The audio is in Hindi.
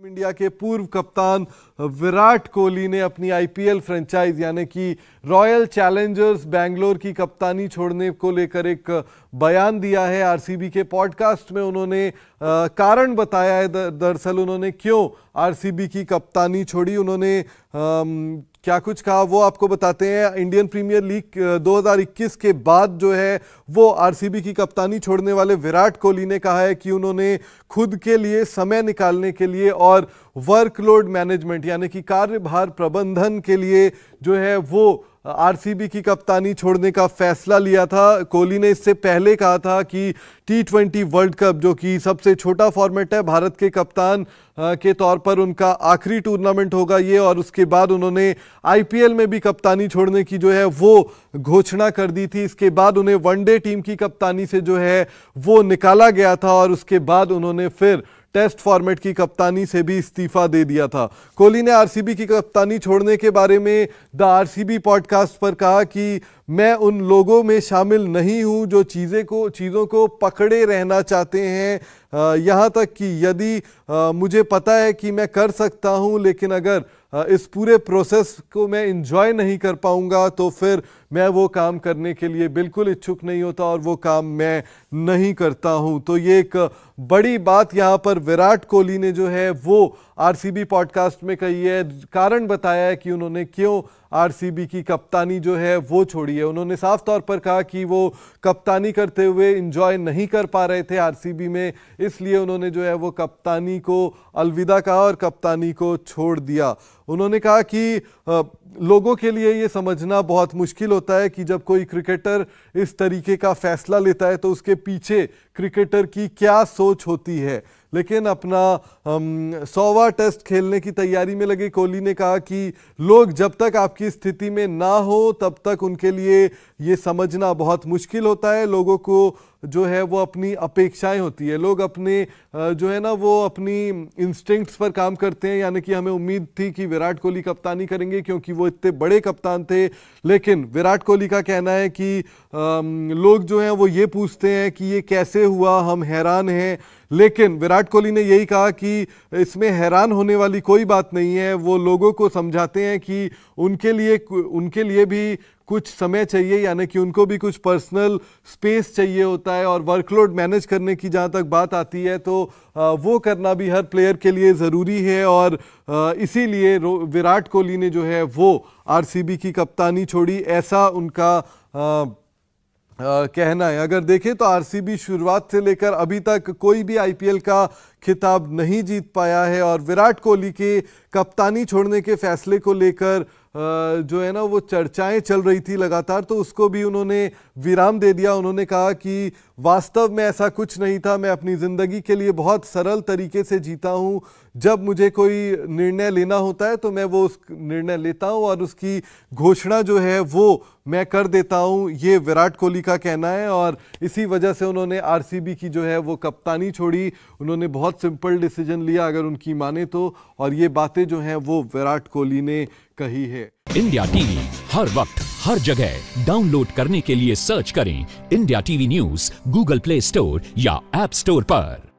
इंडिया के पूर्व कप्तान विराट कोहली ने अपनी आईपीएल फ्रेंचाइज यानी कि रॉयल चैलेंजर्स बैंगलोर की कप्तानी छोड़ने को लेकर एक बयान दिया है। आरसीबी के पॉडकास्ट में उन्होंने कारण बताया है। दरअसल उन्होंने क्यों आरसीबी की कप्तानी छोड़ी, उन्होंने क्या कुछ कहा वो आपको बताते हैं। इंडियन प्रीमियर लीग 2021 के बाद जो है वो आरसीबी की कप्तानी छोड़ने वाले विराट कोहली ने कहा है कि उन्होंने खुद के लिए समय निकालने के लिए और वर्कलोड मैनेजमेंट यानी कि कार्यभार प्रबंधन के लिए जो है वो आरसीबी की कप्तानी छोड़ने का फैसला लिया था। कोहली ने इससे पहले कहा था कि T20 वर्ल्ड कप, जो कि सबसे छोटा फॉर्मेट है, भारत के कप्तान के तौर पर उनका आखिरी टूर्नामेंट होगा ये, और उसके बाद उन्होंने आईपीएल में भी कप्तानी छोड़ने की जो है वो घोषणा कर दी थी। इसके बाद उन्हें वनडे टीम की कप्तानी से जो है वो निकाला गया था और उसके बाद उन्होंने फिर टेस्ट फॉर्मेट की कप्तानी से भी इस्तीफा दे दिया था। कोहली ने आरसीबी की कप्तानी छोड़ने के बारे में द आरसीबी पॉडकास्ट पर कहा कि मैं उन लोगों में शामिल नहीं हूं जो चीज़ों को पकड़े रहना चाहते हैं, यहाँ तक कि यदि मुझे पता है कि मैं कर सकता हूं, लेकिन अगर इस पूरे प्रोसेस को मैं एंजॉय नहीं कर पाऊंगा तो फिर मैं वो काम करने के लिए बिल्कुल इच्छुक नहीं होता और वो काम मैं नहीं करता हूं। तो ये एक बड़ी बात यहाँ पर विराट कोहली ने जो है वो आरसीबी पॉडकास्ट में कही है। कारण बताया है कि उन्होंने क्यों आरसीबी की कप्तानी जो है वो छोड़ी है। उन्होंने साफ तौर पर कहा कि वो कप्तानी करते हुए एंजॉय नहीं कर पा रहे थे आरसीबी में, इसलिए उन्होंने जो है वो कप्तानी को अलविदा कहा और कप्तानी को छोड़ दिया। उन्होंने कहा कि लोगों के लिए ये समझना बहुत मुश्किल होता है कि जब कोई क्रिकेटर इस तरीके का फैसला लेता है तो उसके पीछे क्रिकेटर की क्या सोच होती है। लेकिन अपना 100वां टेस्ट खेलने की तैयारी में लगे कोहली ने कहा कि लोग जब तक आपकी स्थिति में ना हो तब तक उनके लिए ये समझना बहुत मुश्किल होता है। लोगों को जो है वो अपनी अपेक्षाएं होती है, लोग अपने जो है ना वो अपनी इंस्टिंक्ट्स पर काम करते हैं। यानी कि हमें उम्मीद थी कि विराट कोहली कप्तानी करेंगे क्योंकि वो इतने बड़े कप्तान थे, लेकिन विराट कोहली का कहना है कि लोग जो हैं वो ये पूछते हैं कि ये कैसे हुआ, हम हैरान हैं। लेकिन विराट कोहली ने यही कहा कि इसमें हैरान होने वाली कोई बात नहीं है। वो लोगों को समझाते हैं कि उनके लिए भी कुछ समय चाहिए, यानी कि उनको भी कुछ पर्सनल स्पेस चाहिए होता है, और वर्कलोड मैनेज करने की जहाँ तक बात आती है तो वो करना भी हर प्लेयर के लिए ज़रूरी है। और इसीलिए विराट कोहली ने जो है वो आरसीबी की कप्तानी छोड़ी, ऐसा उनका कहना है। अगर देखें तो आरसीबी शुरुआत से लेकर अभी तक कोई भी आईपीएल का खिताब नहीं जीत पाया है, और विराट कोहली के कप्तानी छोड़ने के फैसले को लेकर जो है ना वो चर्चाएं चल रही थी लगातार, तो उसको भी उन्होंने विराम दे दिया। उन्होंने कहा कि वास्तव में ऐसा कुछ नहीं था, मैं अपनी ज़िंदगी के लिए बहुत सरल तरीके से जीता हूं। जब मुझे कोई निर्णय लेना होता है तो मैं वो उस निर्णय लेता हूं और उसकी घोषणा जो है वो मैं कर देता हूं, ये विराट कोहली का कहना है। और इसी वजह से उन्होंने आरसीबी की जो है वो कप्तानी छोड़ी। उन्होंने बहुत सिंपल डिसीजन लिया अगर उनकी माने तो, और ये बातें जो हैं वो विराट कोहली ने कही है। इंडिया टीवी हर वक्त हर जगह डाउनलोड करने के लिए सर्च करें India TV news Google play store या ऐप स्टोर पर।